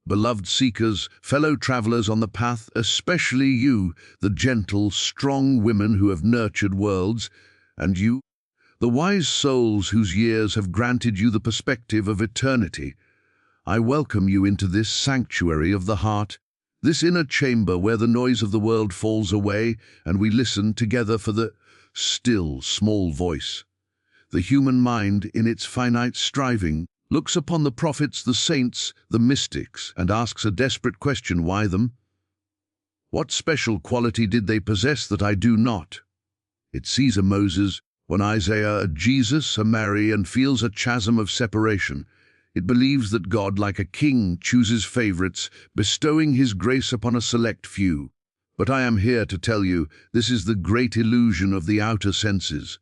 Beloved seekers, fellow travelers on the path, especially you, the gentle, strong women who have nurtured worlds, and you, the wise souls whose years have granted you the perspective of eternity, I welcome you into this sanctuary of the heart, this inner chamber where the noise of the world falls away and we listen together for the still, small voice. The human mind, in its finite striving, looks upon the prophets, the saints, the mystics, and asks a desperate question: why them? What special quality did they possess that I do not? It sees a Moses, one Isaiah, a Jesus, a Mary, and feels a chasm of separation. It believes that God, like a king, chooses favorites, bestowing his grace upon a select few. But I am here to tell you, this is the great illusion of the outer senses.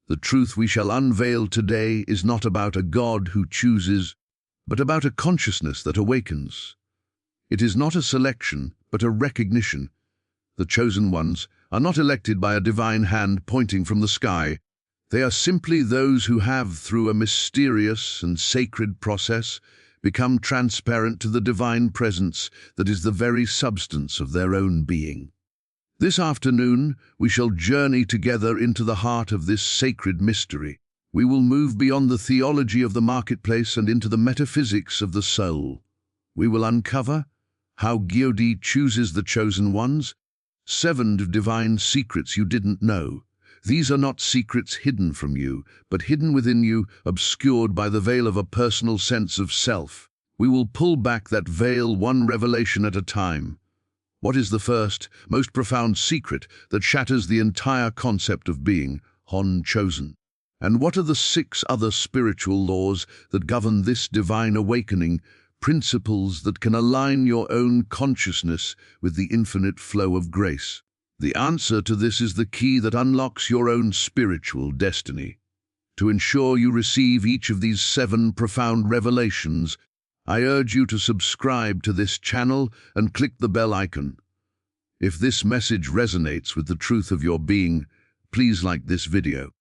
The truth we shall unveil today is not about a God who chooses, but about a consciousness that awakens. It is not a selection, but a recognition. The chosen ones are not elected by a divine hand pointing from the sky. They are simply those who have, through a mysterious and sacred process, become transparent to the divine presence that is the very substance of their own being. This afternoon, we shall journey together into the heart of this sacred mystery. We will move beyond the theology of the marketplace and into the metaphysics of the soul. We will uncover how God chooses the chosen ones, 7 divine secrets you didn't know. These are not secrets hidden from you, but hidden within you, obscured by the veil of a personal sense of self. We will pull back that veil one revelation at a time. What is the first, most profound secret that shatters the entire concept of being, chosen? And what are the 6 other spiritual laws that govern this divine awakening, principles that can align your own consciousness with the infinite flow of grace? The answer to this is the key that unlocks your own spiritual destiny. To ensure you receive each of these 7 profound revelations, I urge you to subscribe to this channel and click the bell icon. If this message resonates with the truth of your being, please like this video.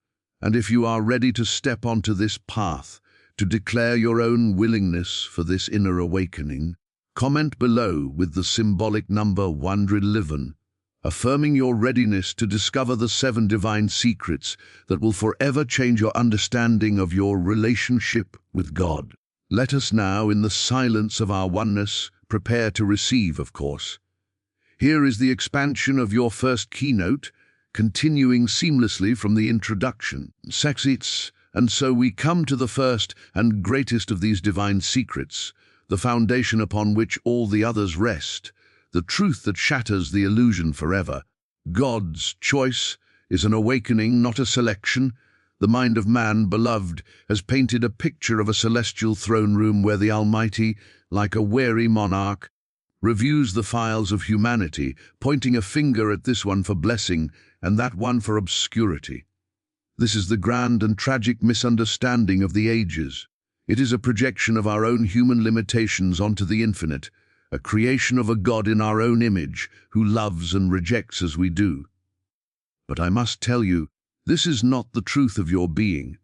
And if you are ready to step onto this path, to declare your own willingness for this inner awakening, comment below with the symbolic number 111, affirming your readiness to discover the 7 divine secrets that will forever change your understanding of your relationship with God. Let us now, in the silence of our oneness, prepare to receive, of course. Here is the expansion of your first keynote, continuing seamlessly from the introduction. Sexits, and so we come to the first and greatest of these divine secrets, the foundation upon which all the others rest, the truth that shatters the illusion forever. God's choice is an awakening, not a selection. The mind of man, beloved, has painted a picture of a celestial throne room where the Almighty, like a wary monarch, reviews the files of humanity, pointing a finger at this one for blessing and that one for obscurity. This is the grand and tragic misunderstanding of the ages. It is a projection of our own human limitations onto the infinite, a creation of a God in our own image, who loves and rejects as we do. But I must tell you, this is not the truth of your being.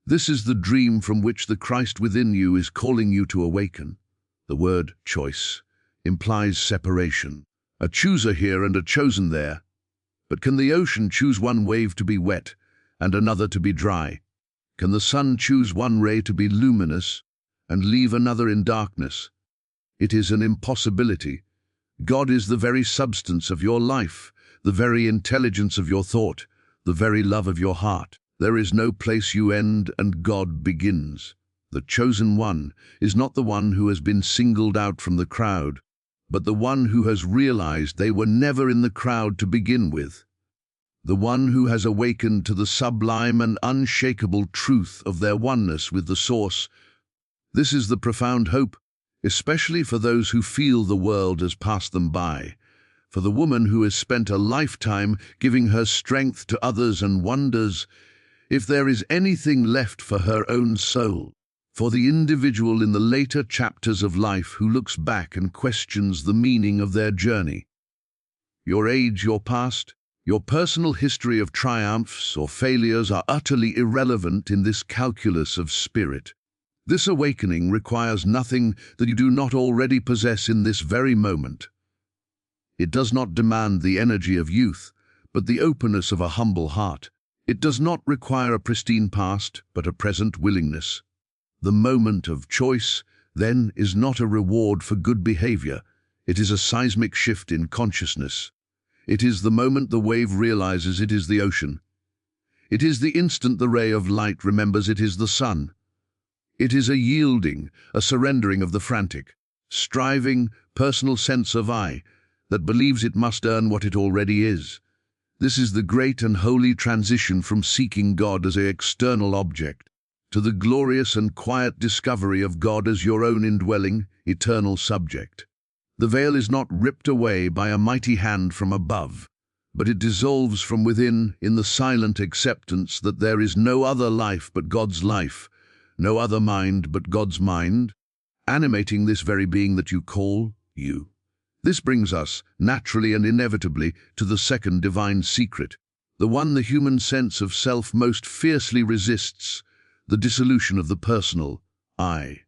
This is the dream from which the Christ within you is calling you to awaken. The word choice implies separation, a chooser here and a chosen there. But can the ocean choose one wave to be wet and another to be dry? Can the sun choose one ray to be luminous and leave another in darkness? It is an impossibility. God is the very substance of your life, the very intelligence of your thought, the very love of your heart. There is no place you end and God begins. The chosen one is not the one who has been singled out from the crowd, but the one who has realized they were never in the crowd to begin with. The one who has awakened to the sublime and unshakable truth of their oneness with the source. This is the profound hope, especially for those who feel the world has passed them by, for the woman who has spent a lifetime giving her strength to others and wonders if there is anything left for her own soul, for the individual in the later chapters of life who looks back and questions the meaning of their journey. Your age, your past, your personal history of triumphs or failures are utterly irrelevant in this calculus of spirit. This awakening requires nothing that you do not already possess in this very moment. It does not demand the energy of youth, but the openness of a humble heart. It does not require a pristine past, but a present willingness. The moment of choice, then, is not a reward for good behavior. It is a seismic shift in consciousness. It is the moment the wave realizes it is the ocean. It is the instant the ray of light remembers it is the sun. It is a yielding, a surrendering of the frantic, striving, personal sense of I that believes it must earn what it already is. This is the great and holy transition from seeking God as an external object to the glorious and quiet discovery of God as your own indwelling, eternal subject. The veil is not ripped away by a mighty hand from above, but it dissolves from within in the silent acceptance that there is no other life but God's life, no other mind but God's mind, animating this very being that you call you. This brings us, naturally and inevitably, to the second divine secret, the one the human sense of self most fiercely resists, the dissolution of the personal I.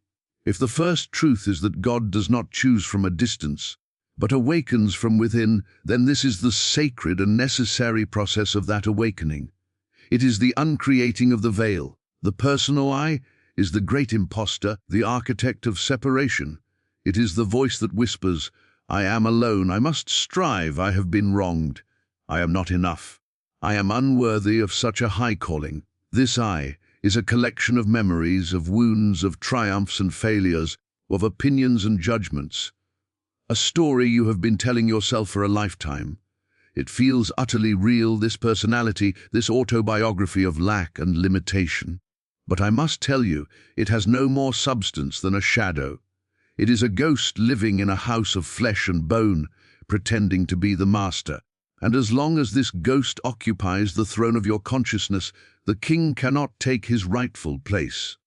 If the first truth is that God does not choose from a distance, but awakens from within, then this is the sacred and necessary process of that awakening. It is the uncreating of the veil. The personal I is the great impostor, the architect of separation. It is the voice that whispers, I am alone, I must strive, I have been wronged, I am not enough, I am unworthy of such a high calling. This I is a collection of memories, of wounds, of triumphs and failures, of opinions and judgments. A story you have been telling yourself for a lifetime. It feels utterly real, this personality, this autobiography of lack and limitation. But I must tell you, it has no more substance than a shadow. It is a ghost living in a house of flesh and bone, pretending to be the master. And as long as this ghost occupies the throne of your consciousness, the king cannot take his rightful place.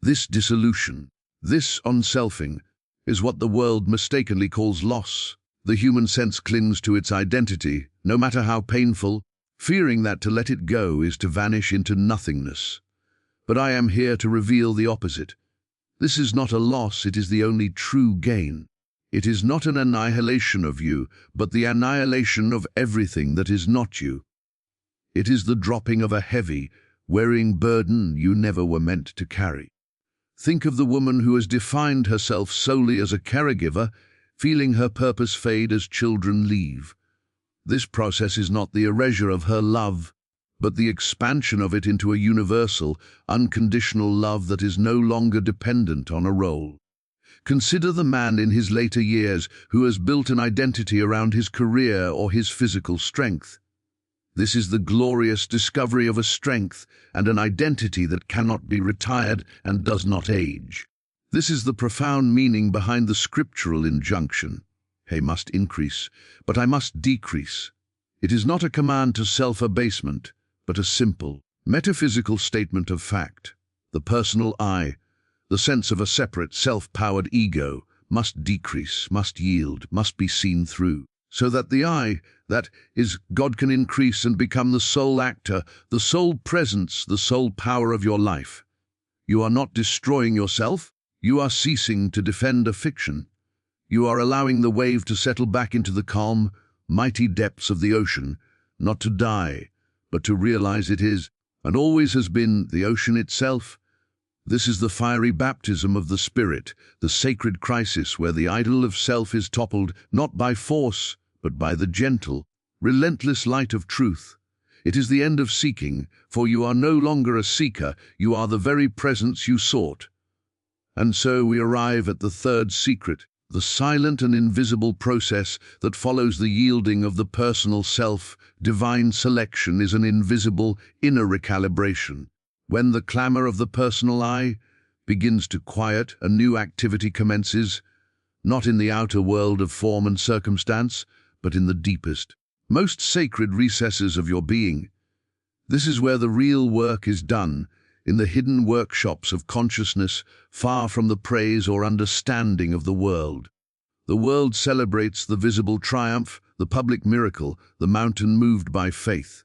This dissolution, this unselfing, is what the world mistakenly calls loss. The human sense clings to its identity, no matter how painful, fearing that to let it go is to vanish into nothingness. But I am here to reveal the opposite. This is not a loss, it is the only true gain. It is not an annihilation of you, but the annihilation of everything that is not you. It is the dropping of a heavy, wearing burden you never were meant to carry. Think of the woman who has defined herself solely as a caregiver, feeling her purpose fade as children leave. This process is not the erasure of her love, but the expansion of it into a universal, unconditional love that is no longer dependent on a role. Consider the man in his later years who has built an identity around his career or his physical strength. This is the glorious discovery of a strength and an identity that cannot be retired and does not age. This is the profound meaning behind the scriptural injunction. I must increase, but I must decrease. It is not a command to self-abasement, but a simple, metaphysical statement of fact. The personal I, the sense of a separate, self-powered ego, must decrease, must yield, must be seen through, so that the I, that is God, can increase and become the sole actor, the sole presence, the sole power of your life. You are not destroying yourself, you are ceasing to defend a fiction. You are allowing the wave to settle back into the calm, mighty depths of the ocean, not to die, but to realize it is, and always has been, the ocean itself. This is the fiery baptism of the spirit, the sacred crisis where the idol of self is toppled not by force, but by the gentle, relentless light of truth. It is the end of seeking, for you are no longer a seeker, you are the very presence you sought. And so we arrive at the third secret, the silent and invisible process that follows the yielding of the personal self. Divine selection is an invisible, inner recalibration. When the clamor of the personal I begins to quiet, a new activity commences, not in the outer world of form and circumstance, but in the deepest, most sacred recesses of your being. This is where the real work is done, in the hidden workshops of consciousness, far from the praise or understanding of the world. The world celebrates the visible triumph, the public miracle, the mountain moved by faith.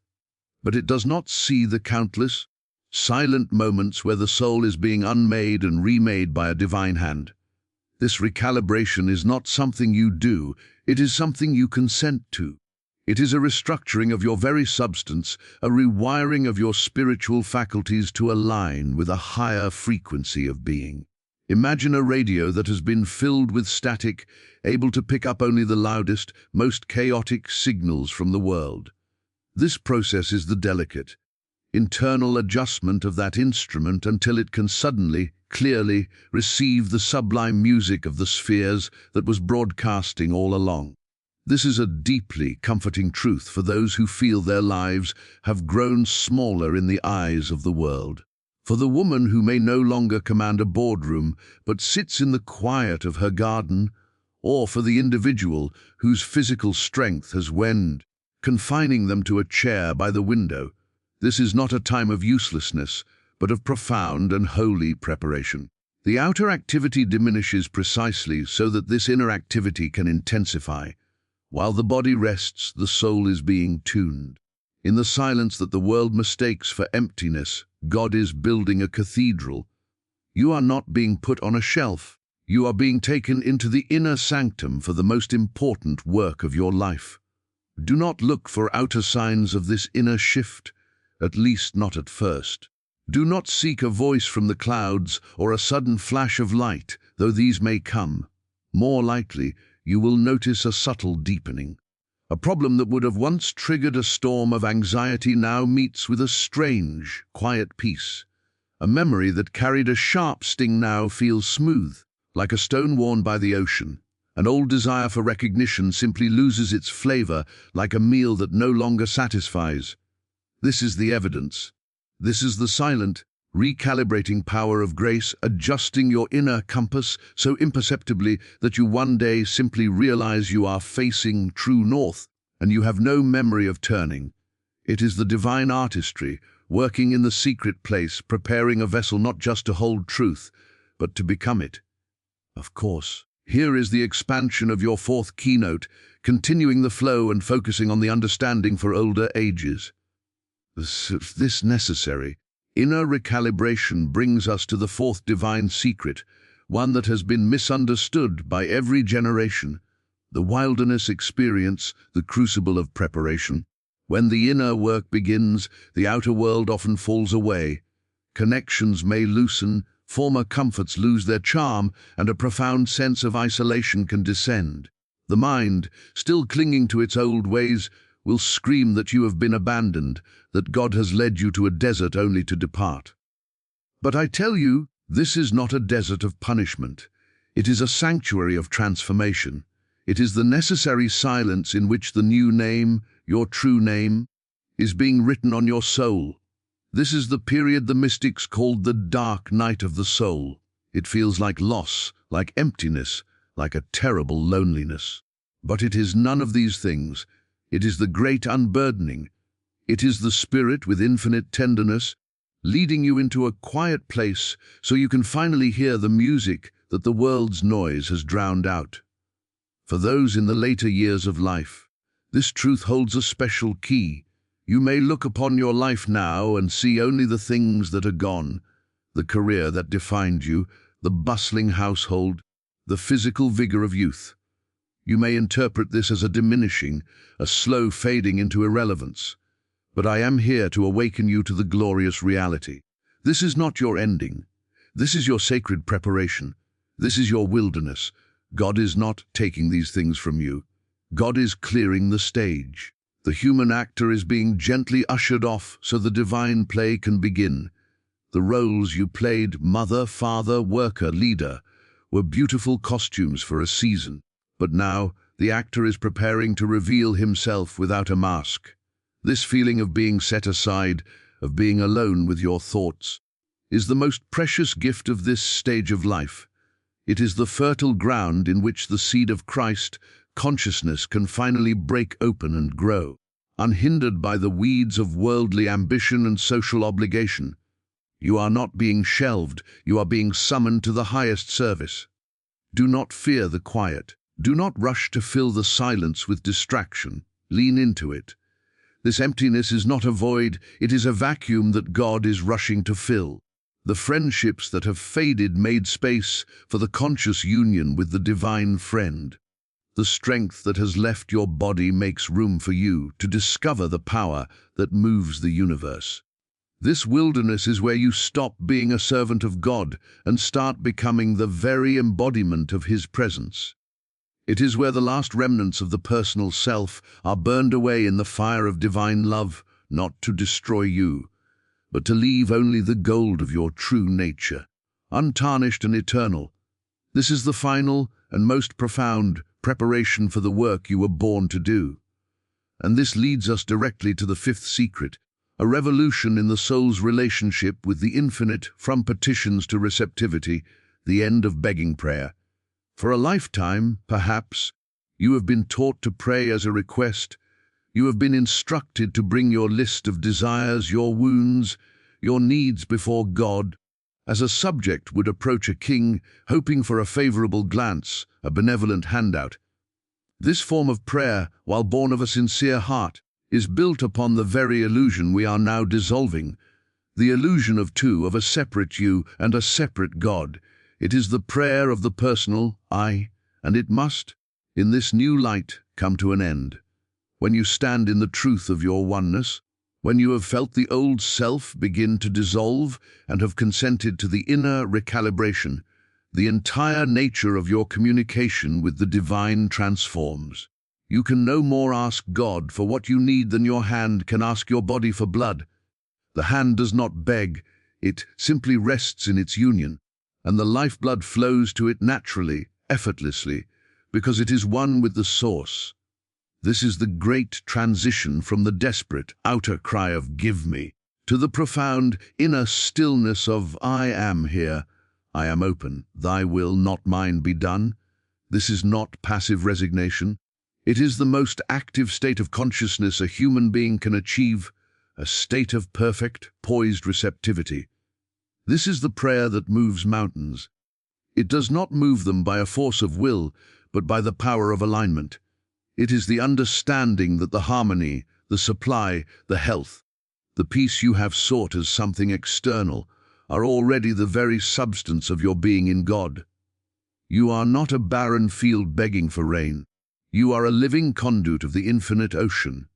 But it does not see the countless, silent moments where the soul is being unmade and remade by a divine hand. This recalibration is not something you do, it is something you consent to. It is a restructuring of your very substance, a rewiring of your spiritual faculties to align with a higher frequency of being. Imagine a radio that has been filled with static, able to pick up only the loudest, most chaotic signals from the world. This process is the delicate, internal adjustment of that instrument until it can suddenly, clearly, receive the sublime music of the spheres that was broadcasting all along. This is a deeply comforting truth for those who feel their lives have grown smaller in the eyes of the world. For the woman who may no longer command a boardroom but sits in the quiet of her garden, or for the individual whose physical strength has waned, confining them to a chair by the window, this is not a time of uselessness, but of profound and holy preparation. The outer activity diminishes precisely so that this inner activity can intensify. While the body rests, the soul is being tuned. In the silence that the world mistakes for emptiness, God is building a cathedral. You are not being put on a shelf. You are being taken into the inner sanctum for the most important work of your life. Do not look for outer signs of this inner shift, at least not at first. Do not seek a voice from the clouds or a sudden flash of light, though these may come. More likely, you will notice a subtle deepening. A problem that would have once triggered a storm of anxiety now meets with a strange, quiet peace. A memory that carried a sharp sting now feels smooth, like a stone worn by the ocean. An old desire for recognition simply loses its flavor, like a meal that no longer satisfies. This is the evidence. This is the silent, recalibrating power of grace, adjusting your inner compass so imperceptibly that you one day simply realize you are facing true north, and you have no memory of turning. It is the divine artistry, working in the secret place, preparing a vessel not just to hold truth, but to become it. Of course, here is the expansion of your fourth keynote, continuing the flow and focusing on the understanding for older ages. This necessary inner recalibration brings us to the fourth divine secret, one that has been misunderstood by every generation, the wilderness experience, the crucible of preparation. When the inner work begins, the outer world often falls away. Connections may loosen, former comforts lose their charm, and a profound sense of isolation can descend. The mind, still clinging to its old ways, will scream that you have been abandoned, that God has led you to a desert only to depart. But I tell you, this is not a desert of punishment. It is a sanctuary of transformation. It is the necessary silence in which the new name, your true name, is being written on your soul. This is the period the mystics called the dark night of the soul. It feels like loss, like emptiness, like a terrible loneliness. But it is none of these things. It is the great unburdening. It is the Spirit with infinite tenderness, leading you into a quiet place so you can finally hear the music that the world's noise has drowned out. For those in the later years of life, this truth holds a special key. You may look upon your life now and see only the things that are gone, the career that defined you, the bustling household, the physical vigor of youth. You may interpret this as a diminishing, a slow fading into irrelevance. But I am here to awaken you to the glorious reality. This is not your ending. This is your sacred preparation. This is your wilderness. God is not taking these things from you. God is clearing the stage. The human actor is being gently ushered off so the divine play can begin. The roles you played, mother, father, worker, leader, were beautiful costumes for a season. But now, the actor is preparing to reveal himself without a mask. This feeling of being set aside, of being alone with your thoughts, is the most precious gift of this stage of life. It is the fertile ground in which the seed of Christ, consciousness, can finally break open and grow, unhindered by the weeds of worldly ambition and social obligation. You are not being shelved, you are being summoned to the highest service. Do not fear the quiet. Do not rush to fill the silence with distraction. Lean into it. This emptiness is not a void, it is a vacuum that God is rushing to fill. The friendships that have faded made space for the conscious union with the divine friend. The strength that has left your body makes room for you to discover the power that moves the universe. This wilderness is where you stop being a servant of God and start becoming the very embodiment of His presence. It is where the last remnants of the personal self are burned away in the fire of divine love, not to destroy you, but to leave only the gold of your true nature, untarnished and eternal. This is the final and most profound preparation for the work you were born to do. And this leads us directly to the fifth secret, a revolution in the soul's relationship with the infinite from petitions to receptivity, the end of begging prayer. For a lifetime, perhaps, you have been taught to pray as a request. You have been instructed to bring your list of desires, your wounds, your needs before God, as a subject would approach a king, hoping for a favorable glance, a benevolent handout. This form of prayer, while born of a sincere heart, is built upon the very illusion we are now dissolving, the illusion of a separate you and a separate God. It is the prayer of the personal I, and it must, in this new light, come to an end. When you stand in the truth of your oneness, when you have felt the old self begin to dissolve and have consented to the inner recalibration, the entire nature of your communication with the divine transforms. You can no more ask God for what you need than your hand can ask your body for blood. The hand does not beg, it simply rests in its union, and the lifeblood flows to it naturally, effortlessly, because it is one with the source. This is the great transition from the desperate outer cry of "give me" to the profound inner stillness of "I am here, I am open, thy will, not mine, be done." This is not passive resignation. It is the most active state of consciousness a human being can achieve, a state of perfect, poised receptivity. This is the prayer that moves mountains. It does not move them by a force of will, but by the power of alignment. It is the understanding that the harmony, the supply, the health, the peace you have sought as something external, are already the very substance of your being in God. You are not a barren field begging for rain. You are a living conduit of the infinite ocean.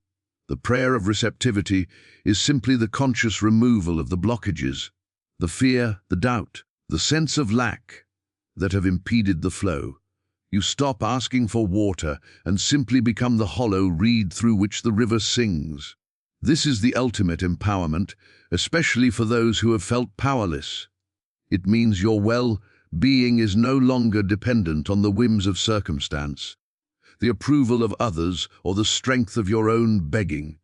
The prayer of receptivity is simply the conscious removal of the blockages, the fear, the doubt, the sense of lack that have impeded the flow. You stop asking for water and simply become the hollow reed through which the river sings. This is the ultimate empowerment, especially for those who have felt powerless. It means your well-being is no longer dependent on the whims of circumstance, the approval of others, or the strength of your own begging.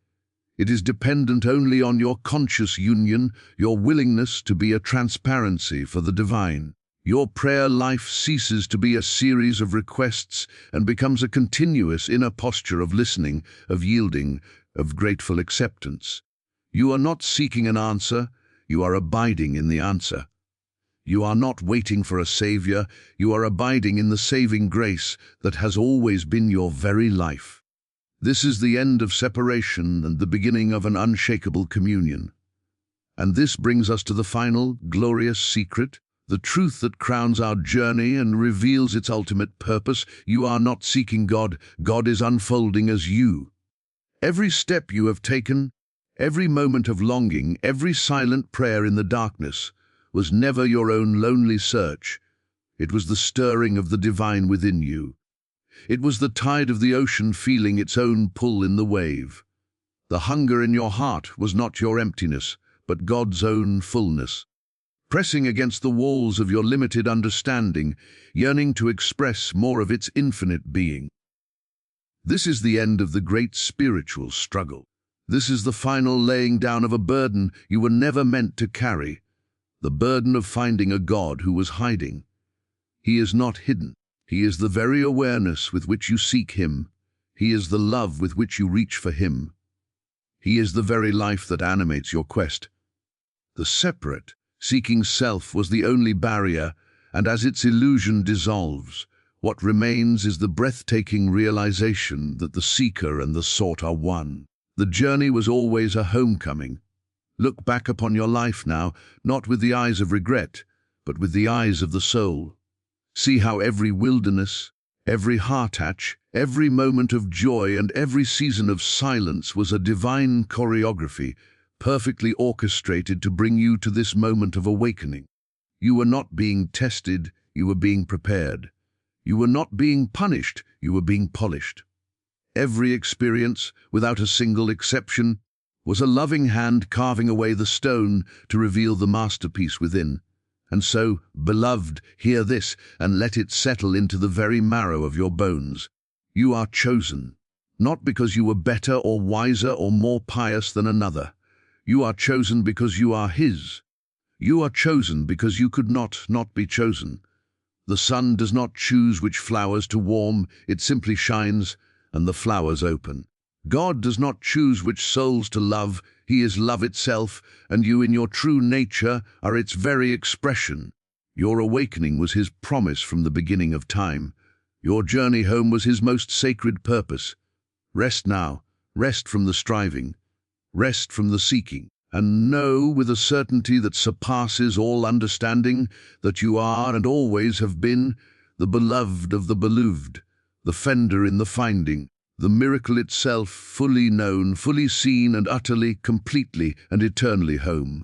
It is dependent only on your conscious union, your willingness to be a transparency for the divine. Your prayer life ceases to be a series of requests and becomes a continuous inner posture of listening, of yielding, of grateful acceptance. You are not seeking an answer, you are abiding in the answer. You are not waiting for a savior, you are abiding in the saving grace that has always been your very life. This is the end of separation and the beginning of an unshakable communion. And this brings us to the final, glorious secret, the truth that crowns our journey and reveals its ultimate purpose. You are not seeking God, God is unfolding as you. Every step you have taken, every moment of longing, every silent prayer in the darkness, was never your own lonely search. It was the stirring of the divine within you. It was the tide of the ocean feeling its own pull in the wave. The hunger in your heart was not your emptiness, but God's own fullness, pressing against the walls of your limited understanding, yearning to express more of its infinite being. This is the end of the great spiritual struggle. This is the final laying down of a burden you were never meant to carry, the burden of finding a God who was hiding. He is not hidden. He is the very awareness with which you seek Him. He is the love with which you reach for Him. He is the very life that animates your quest. The separate, seeking self was the only barrier, and as its illusion dissolves, what remains is the breathtaking realization that the seeker and the sought are one. The journey was always a homecoming. Look back upon your life now, not with the eyes of regret, but with the eyes of the soul. See how every wilderness, every heart-hatch, every moment of joy and every season of silence was a divine choreography, perfectly orchestrated to bring you to this moment of awakening. You were not being tested, you were being prepared. You were not being punished, you were being polished. Every experience, without a single exception, was a loving hand carving away the stone to reveal the masterpiece within. And so, beloved, hear this, and let it settle into the very marrow of your bones. You are chosen, not because you were better or wiser or more pious than another. You are chosen because you are His. You are chosen because you could not be chosen. The sun does not choose which flowers to warm, it simply shines, and the flowers open. God does not choose which souls to love, He is love itself, and you in your true nature are its very expression. Your awakening was His promise from the beginning of time. Your journey home was His most sacred purpose. Rest now, rest from the striving, rest from the seeking, and know with a certainty that surpasses all understanding that you are and always have been the beloved of the beloved, the fender in the finding, the miracle itself, fully known, fully seen, and utterly, completely, and eternally home.